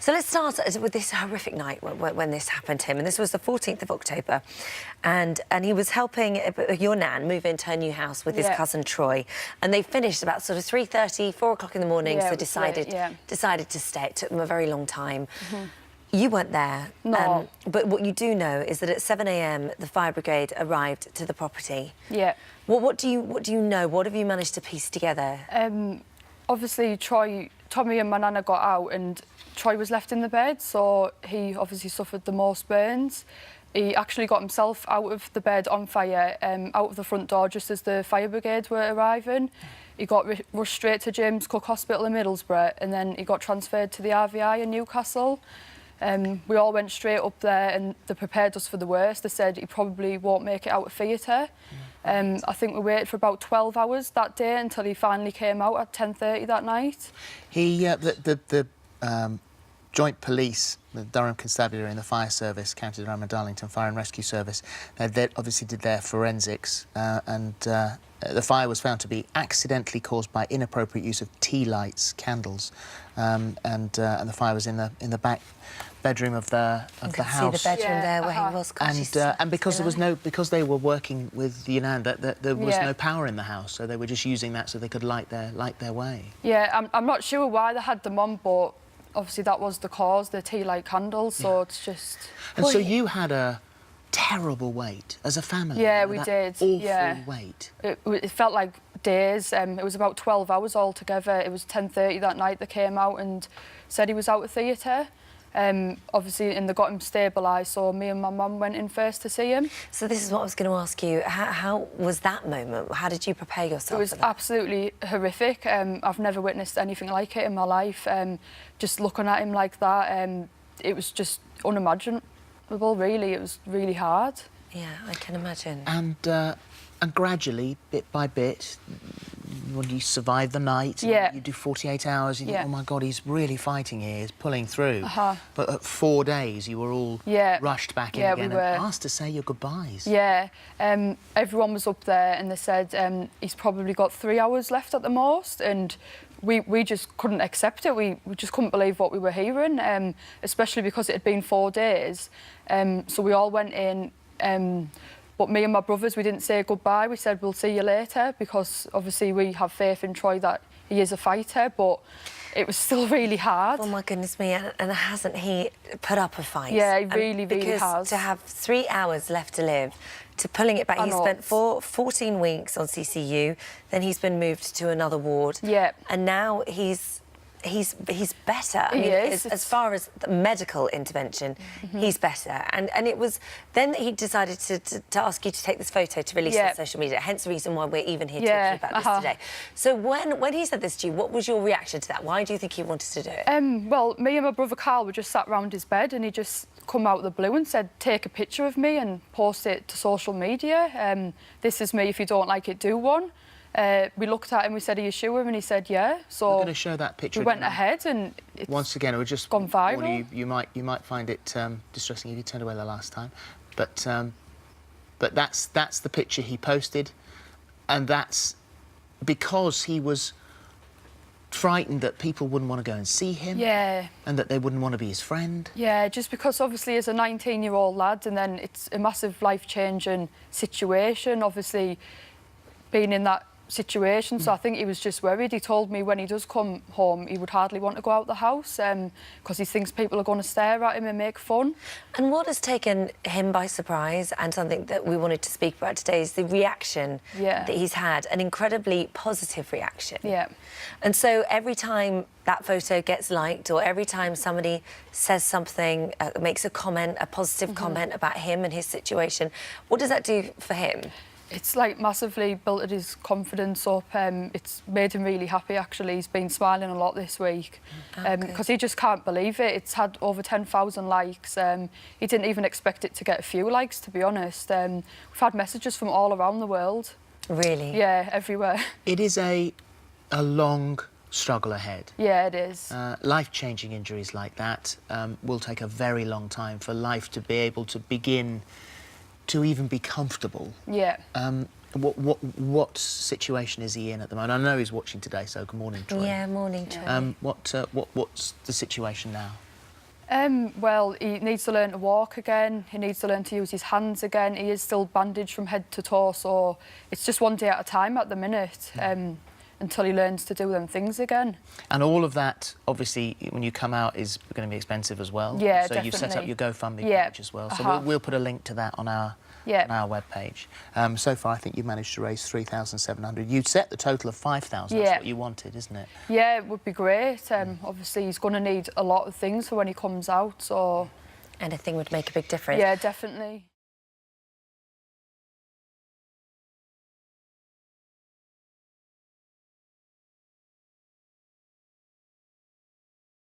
So let's start with this horrific night when this happened to him. And this was the 14th of October. And he was helping your nan move into her new house with his cousin Troy. And they finished about sort of 3:30, 4 o'clock in the morning. So decided to stay. It took them a very long time. You weren't there. No. But what you do know is that at 7 a.m. the fire brigade arrived to the property. Yeah. What do you know? What have you managed to piece together? Obviously, Tommy and my nana got out and Troy was left in the bed, so he obviously suffered the most burns. He actually got himself out of the bed on fire, out of the front door just as the fire brigade were arriving. He got rushed straight to James Cook Hospital in Middlesbrough, and then he got transferred to the RVI in Newcastle. We all went straight up there and they prepared us for the worst. They said he probably won't make it out of theatre. I think we waited for about 12 hours that day until he finally came out at 10:30 that night. The Joint Police, the Durham Constabulary and the Fire Service, County Durham and Darlington Fire and Rescue Service, they obviously did their forensics, and the fire was found to be accidentally caused by inappropriate use of tea lights, candles, and the fire was in the back bedroom of the house. See the bedroom there where he was. And because there was because they were working with the Yunnan, that there was no power in the house, so they were just using that so they could light their way. Yeah, I'm not sure why they had them on, but obviously that was the cause, the tea light candles. So it's just. And so you had a terrible wait as a family. Yeah, we did. Awful wait. It felt like days. It was about 12 hours altogether. It was 10:30 that night they came out and said he was out of theatre. Obviously, and they got him stabilised, so me and my mum went in first to see him. So this is what I was going to ask you. How was that moment? How did you prepare yourself for that? It was absolutely horrific. I've never witnessed anything like it in my life. Just looking at him like that, it was just unimaginable, really. It was really hard. Yeah, I can imagine. And gradually, bit by bit, when you survive the night, you do 48 hours, you think, oh my God, he's really fighting here, he's pulling through. But at 4 days, you were all rushed back in again and asked to say your goodbyes. Yeah, everyone was up there and they said he's probably got 3 hours left at the most, and we just couldn't accept it. We just couldn't believe what we were hearing, especially because it had been 4 days. So we all went in. But me and my brothers, we didn't say goodbye. We said, we'll see you later, because obviously we have faith in Troy that he is a fighter, but it was still really hard. Oh, my goodness me, and hasn't he put up a fight? Yeah, he really has. Because to have 3 hours left to live, to pulling it back, he spent 14 weeks on CCU, then he's been moved to another ward. Yeah. And now he's better. He is. As far as the medical intervention, he's better. And it was then that he decided to ask you to take this photo to release on social media, hence the reason why we're even here talking about this today. So when he said this to you, what was your reaction to that? Why do you think he wanted to do it? Well, me and my brother Carl were just sat round his bed and he just come out of the blue and said, take a picture of me and post it to social media. This is me, if you don't like it, do one. We looked at him, we said, are you sure? And he said, yeah. So we're going to show that picture. We went ahead and it's once again, it was just gone viral. You might find it distressing if you turned away the last time, but that's the picture he posted, and that's because he was frightened that people wouldn't want to go and see him. Yeah. And that they wouldn't want to be his friend. Yeah, just because obviously as a 19-year-old lad, and then it's a massive life-changing situation, obviously being in that situation, so I think he was just worried. He told me when he does come home, he would hardly want to go out the house because he thinks people are going to stare at him and make fun. And what has taken him by surprise, and something that we wanted to speak about today, is the reaction that he's had, an incredibly positive reaction. Yeah. And so every time that photo gets liked, or every time somebody says something, makes a comment, a positive comment about him and his situation, what does that do for him? It's like massively built his confidence up. It's made him really happy, actually. He's been smiling a lot this week because he just can't believe it. It's had over 10,000 likes. He didn't even expect it to get a few likes, to be honest. We've had messages from all around the world. Really? Yeah, everywhere. It is a long struggle ahead. Yeah, it is. Life-changing injuries like that will take a very long time for life to be able to begin to even be comfortable. Yeah. What situation is he in at the moment? I know he's watching today, so good morning, Troy. Yeah, morning, Troy. What's the situation now? Well, he needs to learn to walk again. He needs to learn to use his hands again. He is still bandaged from head to toe, so it's just one day at a time at the minute until he learns to do them things again. And all of that, obviously, when you come out, is going to be expensive as well. Yeah, so definitely. you've set up your GoFundMe page as well. So we'll put a link to that on our webpage. So far, I think you've managed to raise 3,700. You'd set the total of 5,000. That's what you wanted, isn't it? Yeah, it would be great. Obviously, he's going to need a lot of things for when he comes out, so... Anything would make a big difference. Yeah, definitely.